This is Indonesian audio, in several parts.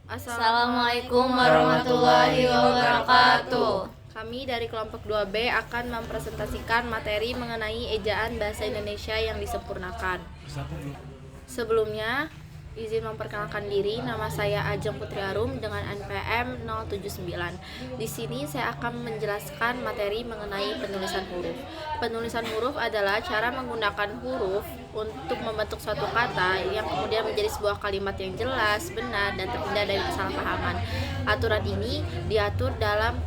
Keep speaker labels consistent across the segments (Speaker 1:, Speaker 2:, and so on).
Speaker 1: Assalamualaikum warahmatullahi wabarakatuh.
Speaker 2: Kami dari kelompok 2B akan mempresentasikan materi mengenai ejaan bahasa Indonesia yang disempurnakan. Sebelumnya, izin memperkenalkan diri, nama saya Ajeng Putri Arum dengan NPM 079. Di sini saya akan menjelaskan materi mengenai penulisan huruf. Penulisan huruf adalah cara menggunakan huruf untuk membentuk suatu kata yang kemudian menjadi sebuah kalimat yang jelas, benar, dan terhindar dari kesalahpahaman. Aturan ini diatur dalam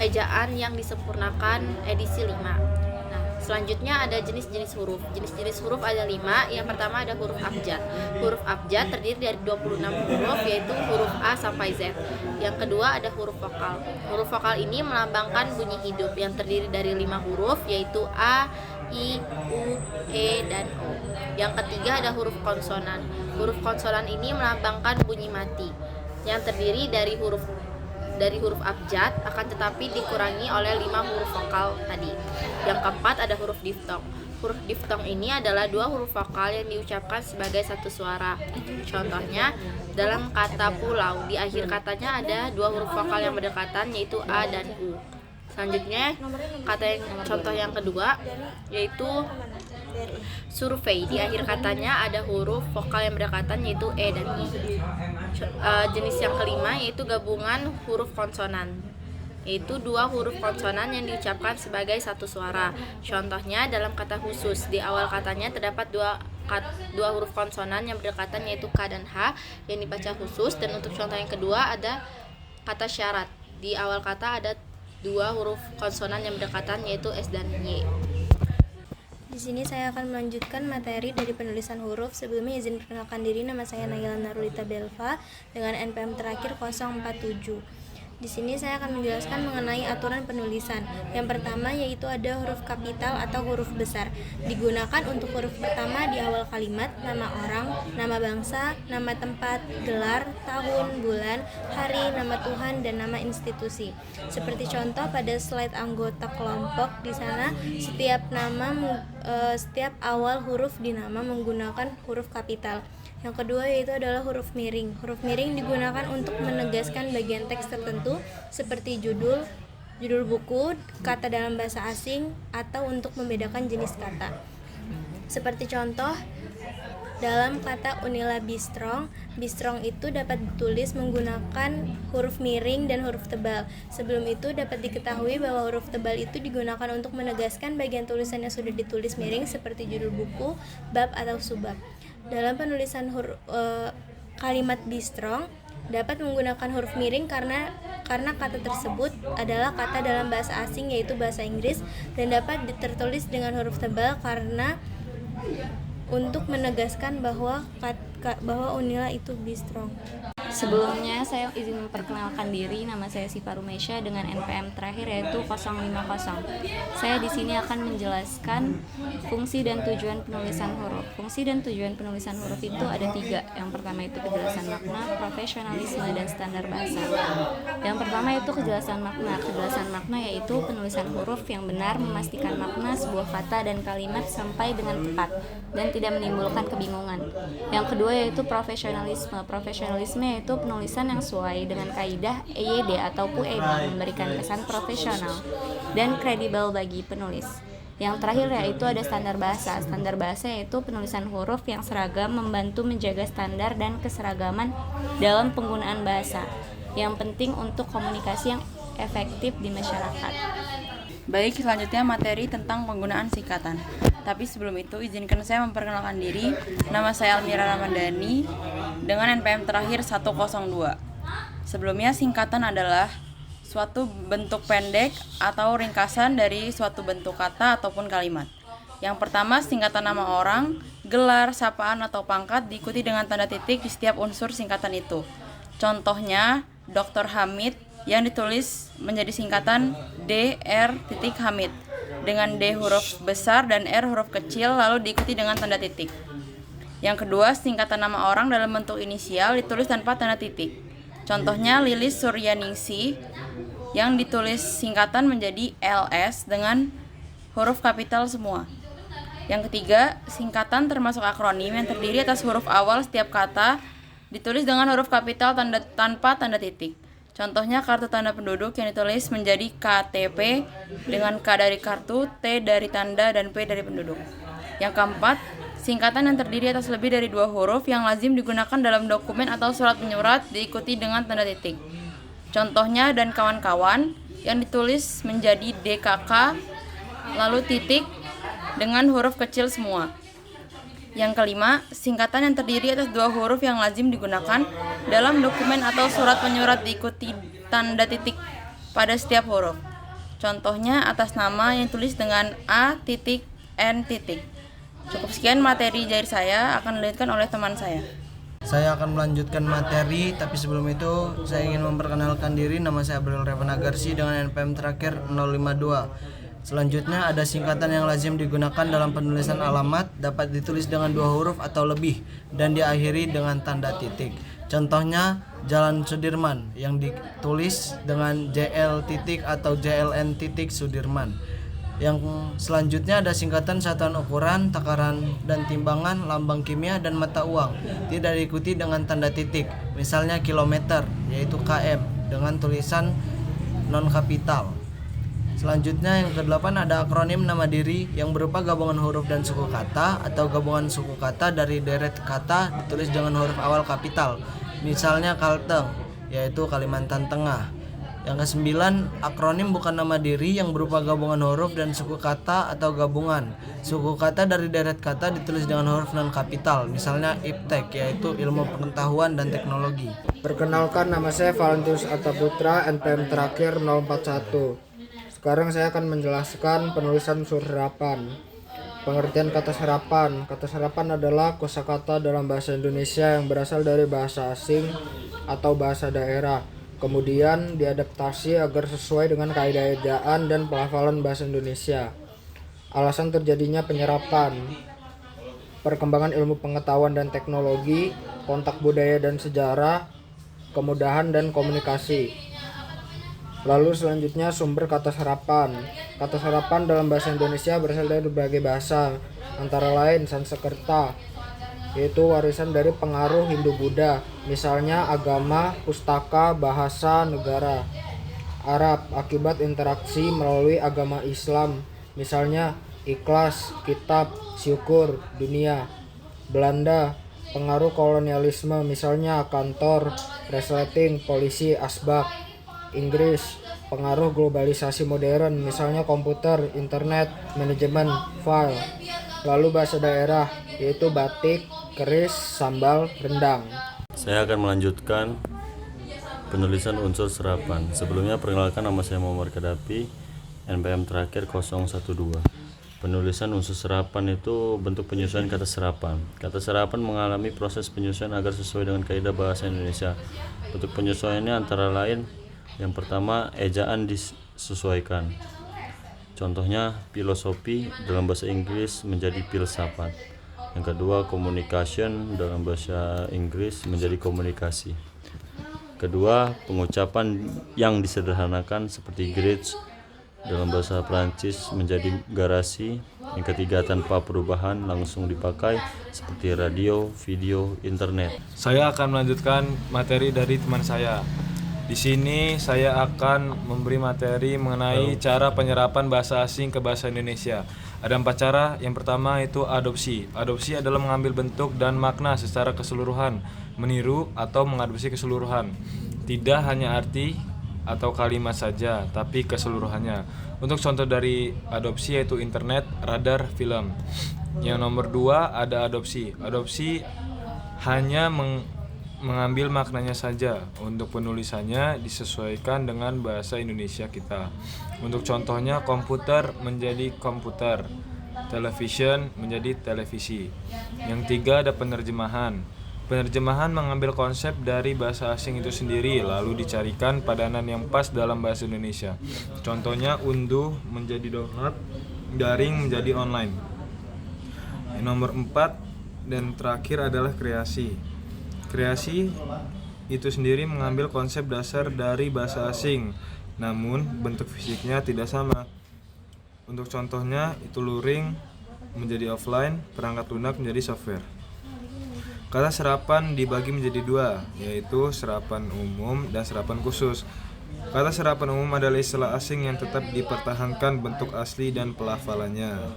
Speaker 2: ejaan yang disempurnakan edisi 5. Selanjutnya ada jenis-jenis huruf. Jenis-jenis huruf ada 5. Yang pertama ada huruf abjad. Huruf abjad terdiri dari 26 huruf, yaitu huruf A sampai Z. Yang kedua ada huruf vokal. Huruf vokal ini melambangkan bunyi hidup yang terdiri dari 5 huruf, yaitu A, I, U, E, dan O. Yang ketiga ada huruf konsonan. Huruf konsonan ini melambangkan bunyi mati yang terdiri dari huruf abjad, akan tetapi dikurangi oleh 5 huruf vokal tadi. Yang keempat ada huruf diftong. Huruf diftong ini adalah 2 huruf vokal yang diucapkan sebagai satu suara. Contohnya, dalam kata pulau, di akhir katanya ada 2 huruf vokal yang berdekatan, yaitu A dan U. Selanjutnya, contoh yang kedua yaitu survei. Di akhir katanya ada huruf vokal yang berdekatan, yaitu E dan I. Jenis yang kelima yaitu gabungan huruf konsonan, yaitu 2 huruf konsonan yang diucapkan sebagai satu suara. Contohnya dalam kata khusus, di awal katanya terdapat 2 huruf konsonan yang berdekatan, yaitu K dan H yang dibaca khusus. Dan untuk contoh yang kedua ada kata syarat. Di awal kata ada 2 huruf konsonan yang berdekatan, yaitu S dan Y.
Speaker 3: Di sini saya akan melanjutkan materi dari penulisan huruf. Sebelumnya izin perkenalkan diri, nama saya Naila Narulita Belva dengan NPM terakhir 047. Di sini saya akan menjelaskan mengenai aturan penulisan. Yang pertama yaitu ada huruf kapital atau huruf besar. Digunakan untuk huruf pertama di awal kalimat, nama orang, nama bangsa, nama tempat, gelar, tahun, bulan, hari, nama Tuhan, dan nama institusi. Seperti contoh pada slide anggota kelompok, di sana setiap awal huruf di nama menggunakan huruf kapital. Yang kedua yaitu adalah huruf miring. Huruf miring digunakan untuk menegaskan bagian teks tertentu seperti judul buku, kata dalam bahasa asing, atau untuk membedakan jenis kata. Seperti contoh dalam kata Unila Bistrong itu dapat ditulis menggunakan huruf miring dan huruf tebal. Sebelum itu dapat diketahui bahwa huruf tebal itu digunakan untuk menegaskan bagian tulisan yang sudah ditulis miring seperti judul buku, bab, atau subbab. Dalam penulisan kalimat Bistrong dapat menggunakan huruf miring karena kata tersebut adalah kata dalam bahasa asing, yaitu bahasa Inggris, dan dapat tertulis dengan huruf tebal karena untuk menegaskan bahwa Unila itu Bistrong.
Speaker 1: Sebelumnya saya izin memperkenalkan diri, nama saya Siva Rumesya dengan NPM terakhir yaitu 050. Saya di sini akan menjelaskan fungsi dan tujuan penulisan huruf. Fungsi dan tujuan penulisan huruf itu ada 3. Yang pertama itu kejelasan makna, profesionalisme, dan standar bahasa. Yang pertama itu kejelasan makna. Kejelasan makna yaitu penulisan huruf yang benar, memastikan makna sebuah kata dan kalimat sampai dengan tepat dan tidak menimbulkan kebingungan. Yang kedua yaitu profesionalisme. Profesionalisme yaitu penulisan yang sesuai dengan kaidah EYD atau PUED, memberikan kesan profesional dan kredibel bagi penulis. Yang terakhir yaitu ada standar bahasa. Standar bahasa yaitu penulisan huruf yang seragam, membantu menjaga standar dan keseragaman dalam penggunaan bahasa, yang penting untuk komunikasi yang efektif di masyarakat.
Speaker 4: Baik, selanjutnya materi tentang penggunaan singkatan. Tapi sebelum itu izinkan saya memperkenalkan diri. Nama saya Almira Ramadhani dengan NPM terakhir 102. Sebelumnya, singkatan adalah suatu bentuk pendek atau ringkasan dari suatu bentuk kata ataupun kalimat. Yang pertama, singkatan nama orang, gelar, sapaan, atau pangkat diikuti dengan tanda titik di setiap unsur singkatan itu. Contohnya, Dr. Hamid yang ditulis menjadi singkatan Dr. Hamid dengan D huruf besar dan R huruf kecil, lalu diikuti dengan tanda titik. Yang kedua, singkatan nama orang dalam bentuk inisial ditulis tanpa tanda titik. Contohnya Lilis Suryaningsih yang ditulis singkatan menjadi LS dengan huruf kapital semua. Yang ketiga, singkatan termasuk akronim yang terdiri atas huruf awal setiap kata ditulis dengan huruf kapital tanpa tanda titik. Contohnya kartu tanda penduduk yang ditulis menjadi KTP dengan K dari kartu, T dari tanda, dan P dari penduduk. Yang keempat, singkatan yang terdiri atas lebih dari 2 huruf yang lazim digunakan dalam dokumen atau surat menyurat diikuti dengan tanda titik. Contohnya dan kawan-kawan yang ditulis menjadi DKK lalu titik dengan huruf kecil semua. Yang kelima, singkatan yang terdiri atas 2 huruf yang lazim digunakan dalam dokumen atau surat penyurat diikuti tanda titik pada setiap huruf. Contohnya atas nama yang ditulis dengan A titik N titik. Cukup sekian materi dari saya, akan dilanjutkan oleh teman saya.
Speaker 5: Saya akan melanjutkan materi, tapi sebelum itu saya ingin memperkenalkan diri. Nama saya Abdul Revan Agarsi dengan NPM terakhir 052. Selanjutnya ada singkatan yang lazim digunakan dalam penulisan alamat, dapat ditulis dengan 2 huruf atau lebih dan diakhiri dengan tanda titik. Contohnya Jalan Sudirman yang ditulis dengan JL titik atau JLN titik Sudirman. Yang selanjutnya ada singkatan satuan ukuran, takaran dan timbangan, lambang kimia dan mata uang, tidak diikuti dengan tanda titik. Misalnya kilometer yaitu km dengan tulisan non kapital. Selanjutnya yang ke-8 ada akronim nama diri yang berupa gabungan huruf dan suku kata atau gabungan suku kata dari deret kata ditulis dengan huruf awal kapital. Misalnya Kalteng yaitu Kalimantan Tengah. Yang ke-9 akronim bukan nama diri yang berupa gabungan huruf dan suku kata atau gabungan suku kata dari deret kata ditulis dengan huruf non kapital. Misalnya IPTEK yaitu Ilmu Pengetahuan dan Teknologi.
Speaker 6: Perkenalkan, nama saya Valentinus Attaputra, NPM terakhir 041. Sekarang saya akan menjelaskan penulisan unsur serapan. Pengertian kata serapan. Kata serapan adalah kosakata dalam bahasa Indonesia yang berasal dari bahasa asing atau bahasa daerah, kemudian diadaptasi agar sesuai dengan kaidah ejaan dan pelafalan bahasa Indonesia. Alasan terjadinya penyerapan: perkembangan ilmu pengetahuan dan teknologi, kontak budaya dan sejarah, kemudahan dan komunikasi. Lalu selanjutnya sumber kata serapan. Kata serapan dalam bahasa Indonesia berasal dari berbagai bahasa, antara lain Sanskerta, yaitu warisan dari pengaruh Hindu-Buddha, misalnya agama, pustaka, bahasa, negara. Arab, akibat interaksi melalui agama Islam, misalnya ikhlas, kitab, syukur, dunia. Belanda, pengaruh kolonialisme, misalnya kantor, resleting, polisi, asbak. Inggris, pengaruh globalisasi modern, misalnya komputer, internet, manajemen, file. Lalu bahasa daerah, yaitu batik, keris, sambal, rendang.
Speaker 7: Saya akan melanjutkan penulisan unsur serapan. Sebelumnya perkenalkan, nama saya Muhammad Kadapi, NPM terakhir 012. Penulisan unsur serapan itu bentuk penyesuaian kata serapan. Kata serapan mengalami proses penyesuaian agar sesuai dengan kaidah bahasa Indonesia. Bentuk penyesuaiannya antara lain: yang pertama, ejaan disesuaikan. Contohnya, filosofi dalam bahasa Inggris menjadi filsafat. Yang kedua, communication dalam bahasa Inggris menjadi komunikasi. Kedua, pengucapan yang disederhanakan seperti garage dalam bahasa Prancis menjadi garasi. Yang ketiga, tanpa perubahan langsung dipakai seperti radio, video, internet.
Speaker 8: Saya akan melanjutkan materi dari teman saya. Di sini saya akan memberi materi mengenai cara penyerapan bahasa asing ke bahasa Indonesia. Ada 4 cara. Yang pertama itu adopsi. Adopsi adalah mengambil bentuk dan makna secara keseluruhan, meniru atau mengadopsi keseluruhan. Tidak hanya arti atau kalimat saja, tapi keseluruhannya. Untuk contoh dari adopsi yaitu internet, radar, film. Yang nomor 2 ada adopsi. Adopsi hanya mengambil maknanya saja. Untuk penulisannya disesuaikan dengan bahasa Indonesia kita. Untuk contohnya, komputer menjadi komputer, television menjadi televisi. Yang 3 ada penerjemahan. Penerjemahan mengambil konsep dari bahasa asing itu sendiri lalu dicarikan padanan yang pas dalam bahasa Indonesia. Contohnya, unduh menjadi download, daring menjadi online. Yang nomor 4 dan terakhir adalah kreasi. Kreasi itu sendiri mengambil konsep dasar dari bahasa asing, namun bentuk fisiknya tidak sama. Untuk contohnya itu luring menjadi offline, perangkat lunak menjadi software. Kata serapan dibagi menjadi dua, yaitu serapan umum dan serapan khusus. Kata serapan umum adalah istilah asing yang tetap dipertahankan bentuk asli dan pelafalannya.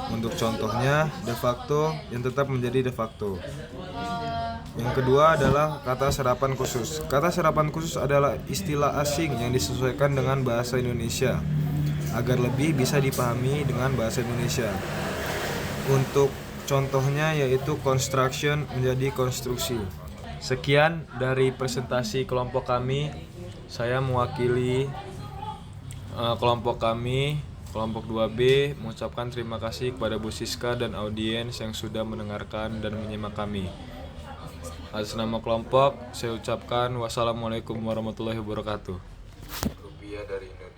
Speaker 8: Untuk contohnya, de facto yang tetap menjadi de facto. Yang kedua adalah kata serapan khusus. Kata serapan khusus adalah istilah asing yang disesuaikan dengan bahasa Indonesia agar lebih bisa dipahami dengan bahasa Indonesia. Untuk contohnya yaitu construction menjadi konstruksi. Sekian dari presentasi kelompok kami. Saya mewakili kelompok kami, kelompok 2B, mengucapkan terima kasih kepada Bu Siska dan audiens yang sudah mendengarkan dan menyimak kami. Atas nama kelompok, saya ucapkan wassalamualaikum warahmatullahi wabarakatuh. Rupiah dari Indonesia.